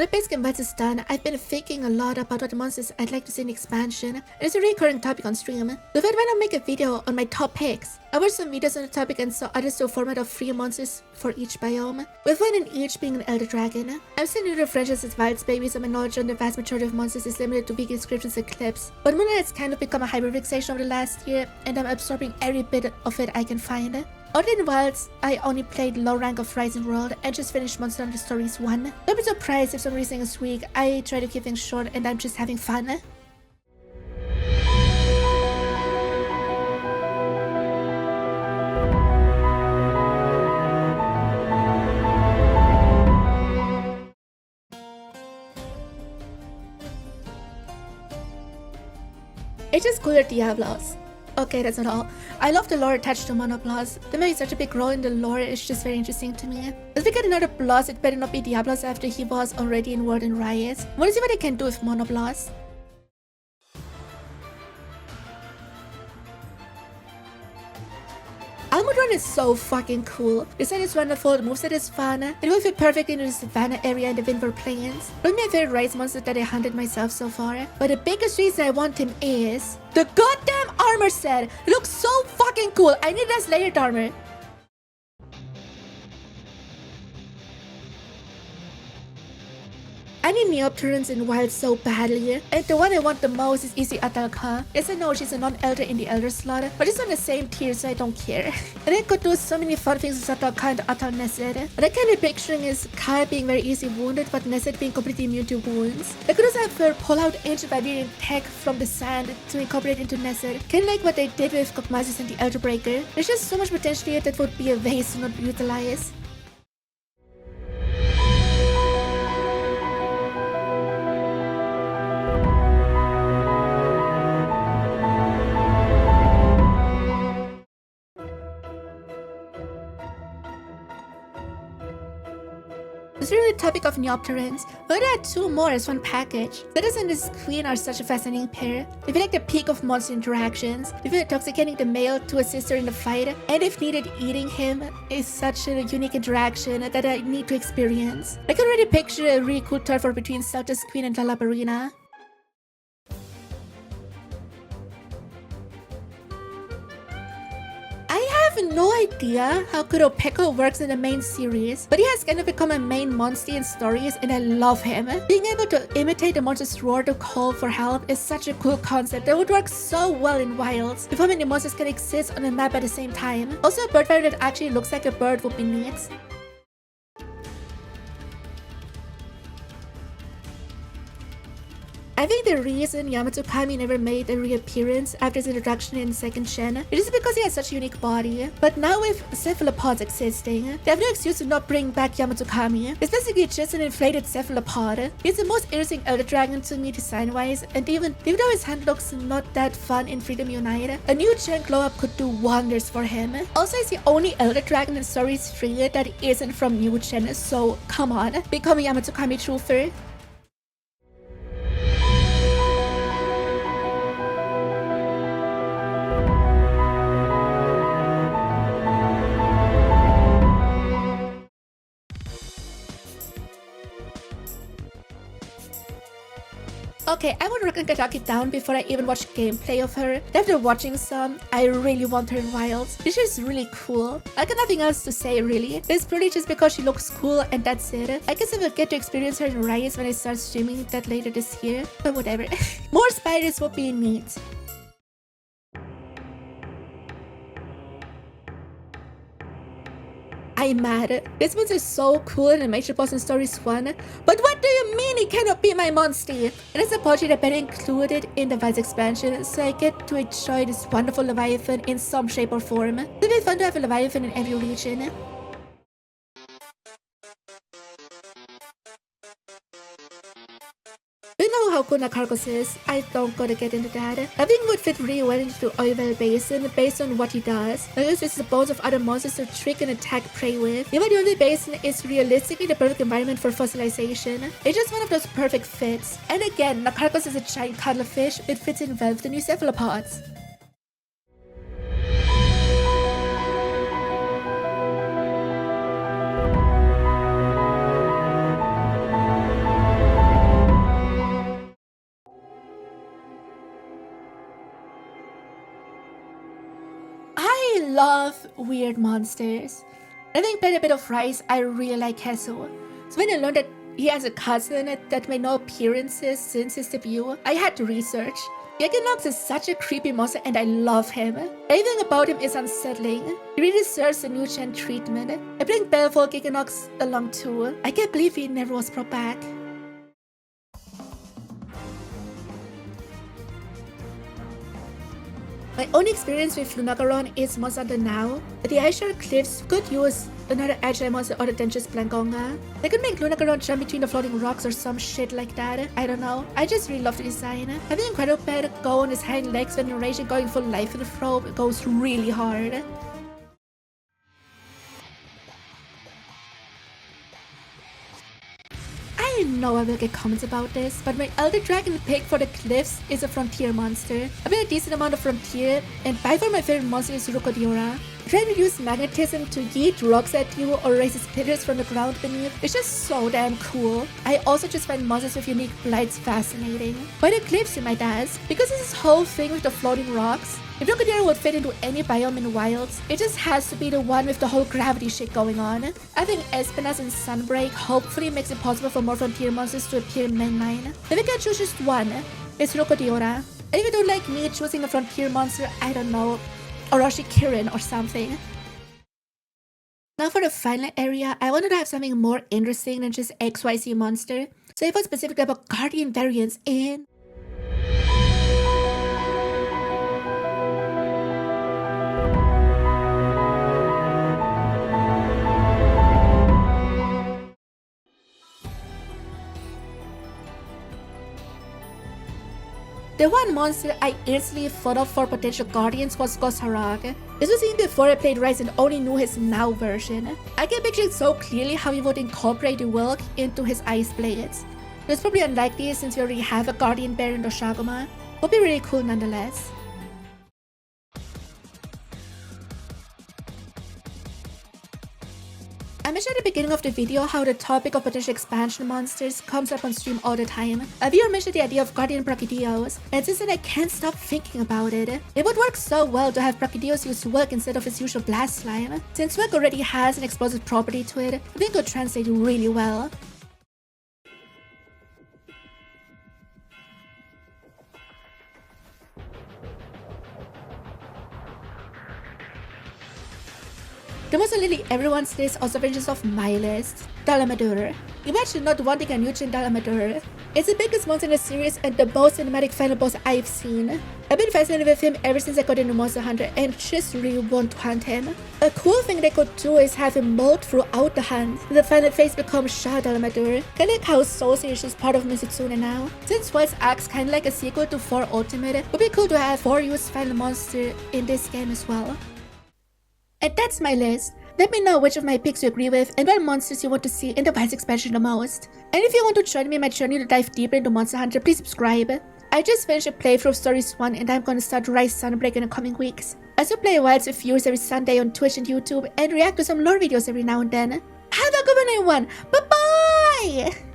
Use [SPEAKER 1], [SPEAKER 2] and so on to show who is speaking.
[SPEAKER 1] When the base game Wilds is done, I've been thinking a lot about what monsters I'd like to see in expansion, and it's a recurring topic on stream. So I thought, why not make a video on my top picks? I watched some videos on the topic and saw others do a format of 3 monsters for each biome, with one in each being an Elder Dragon. I'm still new to the franchise as Wilds baby, so my knowledge on the vast majority of monsters is limited to wiki descriptions and clips. But Moon has kind of become a hyperfixation over the last year, and I'm absorbing every bit of it I can find. Other than Wilds, I only played low rank of Rising World and just finished Monster Hunter Stories 1. Don't be surprised if some reason this week I try to keep things short and I'm just having fun. It's just cooler Diablos. Okay, that's not all. I love the lore attached to Monoblos. They make such a big role in the lore, it's just very interesting to me. If we get another Bloss, it better not be Diablos after he was already in World and Riot. I wanna see what they can do with Monoblos. Almudron is so fucking cool. The design is wonderful, the moveset is fun, it will fit perfectly into the savannah area in the Windward Plains. Not my favorite rice monster that I hunted myself so far, but the biggest reason I want him is the goddamn armor set! It looks so fucking cool! I need this layered armor. I need Neopterans in Wild so badly, and the one I want the most is 𝘕𝘦𝘸𝘋𝘦𝘢𝘭𝘴. Yes, I know she's a non-elder in the elder slot, but it's on the same tier so I don't care. And I could do so many fun things with 𝘕𝘦𝘸 and 𝘕𝘦𝘸. What I can be picturing is 𝘕 being very easily wounded, but 𝘕𝘦𝘸 being completely immune to wounds. I could also have her pull out ancient Wyverian tech from the sand to incorporate into 𝘕𝘦𝘸. Kinda like what they did with 𝘔𝘰𝘯𝘵 and the Elder Breaker. There's just so much potential here that would be a waste to not utilize. Considering the topic of Neopterans, we already had 2 more as one package. Zetas and this queen are such a fascinating pair. They feel like the peak of monster interactions. They feel intoxicating the male to assist her in the fight, and if needed, eating him is such a unique interaction that I need to experience. I can already picture a really cool turf war between Zelda's queen and Labarina. I have no idea how 𝘕𝘴𝘠 works in the main series, but he has kind of become a main monster in stories and I love him. Being able to imitate a monster's roar to call for help is such a cool concept that would work so well in Wilds, if how many monsters can exist on a map at the same time. Also, a bird variant that actually looks like a bird would be neat. I think the reason 𝘕𝘦𝘸𝘊𝘰 never made a reappearance after his introduction in 2nd gen is because he has such a unique body. But now with cephalopods existing, they have no excuse to not bring back 𝘕𝘦𝘸𝘊𝘰. It's basically just an inflated cephalopod. He's the most interesting Elder Dragon to me design-wise, and even though his hand looks not that fun in Freedom Unite, a new gen glow-up could do wonders for him. Also, he's the only Elder Dragon in Stories 3 that isn't from new gen, so come on, become a 𝘕𝘦𝘸𝘊𝘰 truther. Okay, I would recommend knock it down before I even watch gameplay of her. After watching some, I really want her in Wilds. This is really cool. I got nothing else to say really. It's probably just because she looks cool and that's it. I guess I will get to experience her in Riot when I start streaming that later this year, but whatever. More spiders would be neat. I'm mad. This monster is so cool in the major boss in Stories 1, but what do you mean he cannot be my monster? It is a poetry that better included in the Wilds expansion, so I get to enjoy this wonderful Leviathan in some shape or form. It would be fun to have a Leviathan in every region. You know how cool Nakarkos is, I don't gotta get into that. I think would fit really well into Oilwell Basin based on what he does. I use the bones of other monsters to trick and attack prey with. Even the Oilwell Basin is realistically the perfect environment for fossilization. It's just one of those perfect fits. And again, Nakarkos is a giant cuttlefish, it fits in well with the new cephalopods. love weird monsters. I think playing a bit of Rise, I really like 𝘕𝘠. So when I learned that he has a cousin that made no appearances since his debut, I had to research. 𝘔𝘰𝘠 is such a creepy monster and I love him. Everything about him is unsettling. He really deserves a new gen treatment. I bring Baleful 𝘔𝘰𝘠 along too. I can't believe he never was brought back. My only experience with 𝘔𝘂𝘠 is most under now. The Iceshard Cliffs could use another agile monster or the dangerous 𝘔𝘂𝘠. They could make 𝘔𝘂𝘠 jump between the floating rocks or some shit like that. I don't know. I just really love the design. Having incredible pet go on his hind legs when enraged and going for life in the throat goes really hard. I know I will get comments about this, but my Elder Dragon pick for the Cliffs is a frontier monster. I play a decent amount of frontier, and by far my favorite monster is 𝘠𝘂𝘠𝘠. Trying to use magnetism to yeet rocks at you or raise pillars from the ground beneath is just so damn cool. I also just find monsters with unique blights fascinating. By the Cliffs you might ask, because it's this whole thing with the floating rocks. If 𝘠𝘂𝘠𝘠 would fit into any biome in the wilds, it just has to be the one with the whole gravity shit going on. I think Ascendance and Sunbreak hopefully makes it possible for more frontier monsters to appear in mainline. If I can choose just one, it's 𝘠𝘂𝘠𝘠. And if you don't like me choosing a frontier monster, I don't know, 𝘔𝘰𝘯𝘵 𝘊𝘰𝘠 or something. Now for the final area, I wanted to have something more interesting than just XYZ monster. So I thought specifically about Guardian variants in the one monster I instantly thought of for potential guardians was 𝘔𝘂𝘠𝘠. This was even before I played Rise and only knew his now version. I can picture it so clearly how he would incorporate the 𝘔𝘰𝘯𝘵 into his ice blades. It's probably unlikely since we already have a guardian bear in the 𝘔𝘂𝘠. Would be really cool nonetheless. I mentioned at the beginning of the video how the topic of potential expansion monsters comes up on stream all the time. A viewer mentioned the idea of guardian Brachydios, and since then I can't stop thinking about it. It would work so well to have Brachydios use 𝘔𝘰𝘯𝘵 instead of his usual blast slime. Since 𝘔𝘰𝘯𝘵 already has an explosive property to it, I think it would translate really well. The most on literally everyone's list also finishes off my list, 𝘔𝘂𝘠𝘠. Imagine not wanting a new gen 𝘔𝘂𝘠. It's the biggest monster in the series and the most cinematic final boss I've seen. I've been fascinated with him ever since I got into Monster Hunter and just really want to hunt him. A cool thing they could do is have him molt throughout the hunt. The final phase becomes Shah 𝘔𝘂𝘠. Kinda like how 𝘳𝘳 is just part of Mizutsuno now. Since Wild's acts kinda like a sequel to 4 Ultimate, it would be cool to have 4 used final monster in this game as well. And that's my list. Let me know which of my picks you agree with and what monsters you want to see in the Wilds expansion the most. And if you want to join me in my journey to dive deeper into Monster Hunter, please subscribe. I just finished a playthrough of Stories 1 and I'm gonna start Rise Sunbreak in the coming weeks. I still play Wilds with viewers every Sunday on Twitch and YouTube and react to some lore videos every now and then. Have a good one everyone! Bye bye!